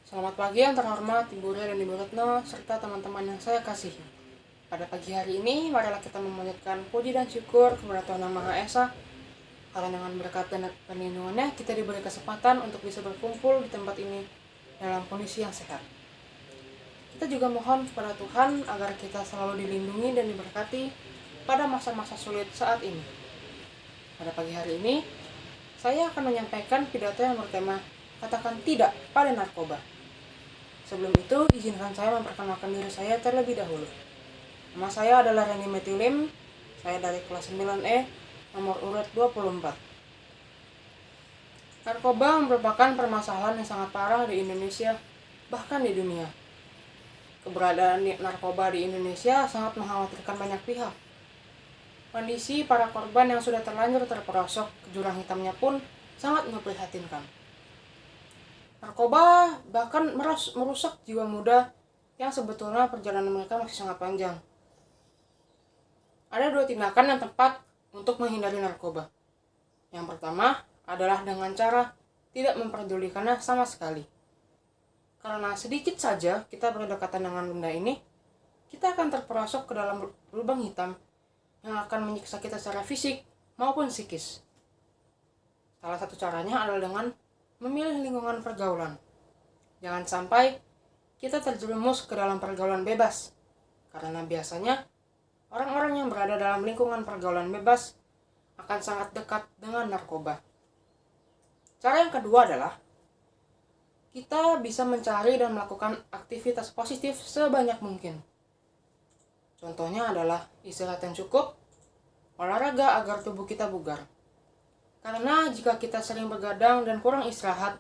Selamat pagi yang terhormat Ibu Ria dan Ibu Retno serta teman-teman yang saya kasihi. Pada pagi hari ini, marilah kita memanjatkan puji dan syukur kepada Tuhan Yang Maha Esa. Karena dengan berkat dan perlindungannya, kita diberi kesempatan untuk bisa berkumpul di tempat ini dalam kondisi yang sehat. Kita juga mohon kepada Tuhan agar kita selalu dilindungi dan diberkati pada masa-masa sulit saat ini. Pada pagi hari ini, saya akan menyampaikan pidato yang bertema Katakan Tidak pada Narkoba. Sebelum itu, izinkan saya memperkenalkan diri saya terlebih dahulu. Nama saya adalah Reni Matthew Lim. Saya dari kelas 9E, nomor urut 24. Narkoba merupakan permasalahan yang sangat parah di Indonesia, bahkan di dunia. Keberadaan narkoba di Indonesia sangat mengkhawatirkan banyak pihak. Kondisi para korban yang sudah terlanjur terperosok ke jurang hitamnya pun sangat memprihatinkan. Narkoba bahkan merusak jiwa muda yang sebetulnya perjalanan mereka masih sangat panjang. Ada 2 tindakan yang tepat untuk menghindari narkoba. Yang pertama adalah dengan cara tidak memperdulikannya sama sekali. Karena sedikit saja kita berdekatan dengan benda ini, kita akan terperosok ke dalam lubang hitam yang akan menyiksa kita secara fisik maupun psikis. Salah satu caranya adalah dengan memilih lingkungan pergaulan. Jangan sampai kita terjerumus ke dalam pergaulan bebas, karena biasanya orang-orang yang berada dalam lingkungan pergaulan bebas akan sangat dekat dengan narkoba. Cara yang kedua adalah kita bisa mencari dan melakukan aktivitas positif sebanyak mungkin. Contohnya adalah istirahat yang cukup, olahraga agar tubuh kita bugar. Karena jika kita sering begadang dan kurang istirahat,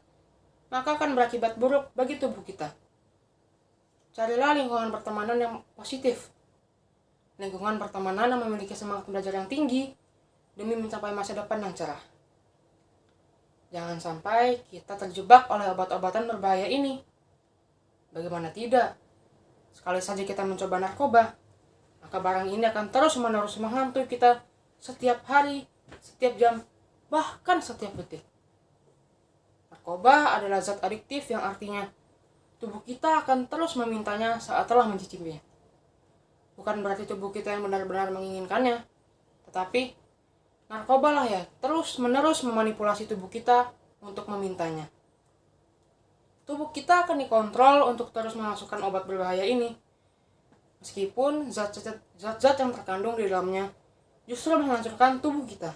maka akan berakibat buruk bagi tubuh kita. Carilah lingkungan pertemanan yang positif. Lingkungan pertemanan yang memiliki semangat belajar yang tinggi demi mencapai masa depan yang cerah. Jangan sampai kita terjebak oleh obat-obatan berbahaya ini. Bagaimana tidak? Sekali saja kita mencoba narkoba, maka barang ini akan terus-menerus menghantui kita setiap hari, setiap jam, bahkan setiap detik. Narkoba adalah zat adiktif yang artinya tubuh kita akan terus memintanya saat telah mencicipinya. Bukan berarti tubuh kita yang benar-benar menginginkannya, tetapi narkoba lah ya terus-menerus memanipulasi tubuh kita untuk memintanya. Tubuh kita akan dikontrol untuk terus memasukkan obat berbahaya ini, meskipun zat-zat yang terkandung di dalamnya justru menghancurkan tubuh kita.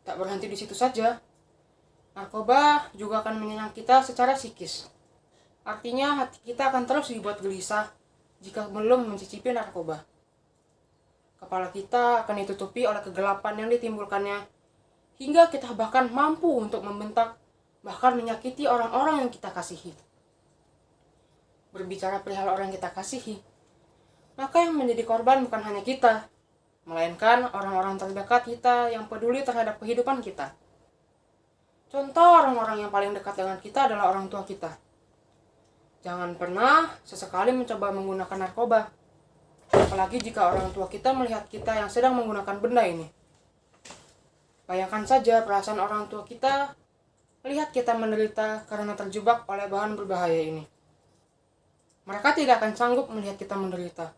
Tak berhenti di situ saja, narkoba juga akan menyerang kita secara psikis. Artinya hati kita akan terus dibuat gelisah jika belum mencicipi narkoba. Kepala kita akan ditutupi oleh kegelapan yang ditimbulkannya, hingga kita bahkan mampu untuk membentak, bahkan menyakiti orang-orang yang kita kasihi. Berbicara perihal orang yang kita kasihi, maka yang menjadi korban bukan hanya kita, melainkan orang-orang terdekat kita yang peduli terhadap kehidupan kita. Contoh orang-orang yang paling dekat dengan kita adalah orang tua kita. Jangan pernah sesekali mencoba menggunakan narkoba, apalagi jika orang tua kita melihat kita yang sedang menggunakan benda ini. Bayangkan saja perasaan orang tua kita melihat kita menderita karena terjebak oleh bahan berbahaya ini. Mereka tidak akan sanggup melihat kita menderita.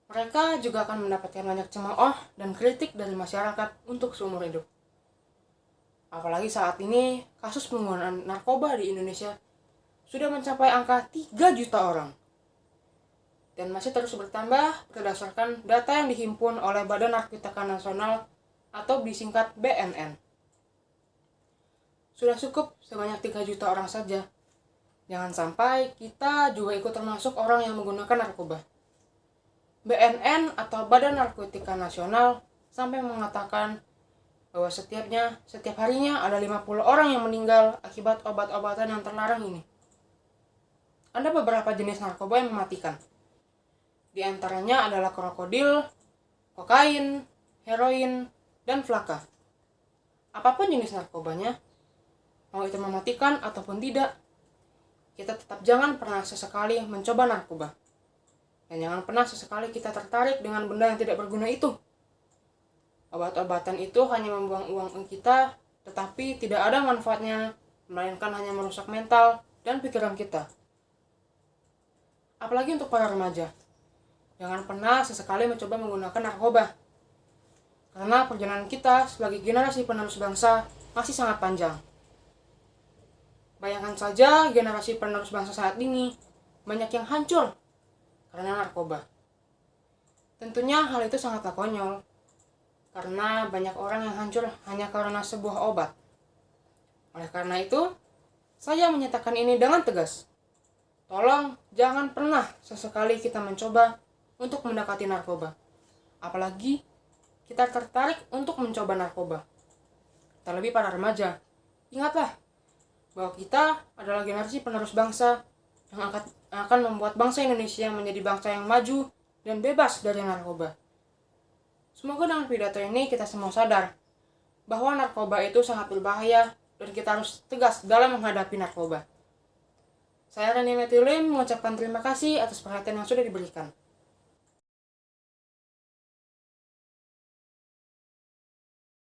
Mereka juga akan mendapatkan banyak cemooh dan kritik dari masyarakat untuk seumur hidup. Apalagi saat ini, kasus penggunaan narkoba di Indonesia sudah mencapai angka 3 juta orang. Dan masih terus bertambah berdasarkan data yang dihimpun oleh Badan Narkotika Nasional atau disingkat BNN. Sudah cukup sebanyak 3 juta orang saja. Jangan sampai kita juga ikut termasuk orang yang menggunakan narkoba. BNN atau Badan Narkotika Nasional sampai mengatakan bahwa setiap harinya ada 50 orang yang meninggal akibat obat-obatan yang terlarang ini. Ada beberapa jenis narkoba yang mematikan. Di antaranya adalah krokodil, kokain, heroin, dan flaka. Apapun jenis narkobanya, mau itu mematikan ataupun tidak, kita tetap jangan pernah sesekali mencoba narkoba. Dan jangan pernah sesekali kita tertarik dengan benda yang tidak berguna itu. Obat-obatan itu hanya membuang uang kita, tetapi tidak ada manfaatnya, melainkan hanya merusak mental dan pikiran kita. Apalagi untuk para remaja. Jangan pernah sesekali mencoba menggunakan narkoba. Karena perjalanan kita sebagai generasi penerus bangsa masih sangat panjang. Bayangkan saja generasi penerus bangsa saat ini banyak yang hancur karena narkoba. Tentunya hal itu sangatlah konyol. Karena banyak orang yang hancur hanya karena sebuah obat. Oleh karena itu, saya menyatakan ini dengan tegas. Tolong jangan pernah sesekali kita mencoba untuk mendekati narkoba. Apalagi kita tertarik untuk mencoba narkoba. Terlebih para remaja. Ingatlah bahwa kita adalah generasi penerus bangsa yang akan membuat bangsa Indonesia menjadi bangsa yang maju dan bebas dari narkoba. Semoga dengan pidato ini kita semua sadar bahwa narkoba itu sangat berbahaya dan kita harus tegas dalam menghadapi narkoba. Saya Rani Metilim mengucapkan terima kasih atas perhatian yang sudah diberikan.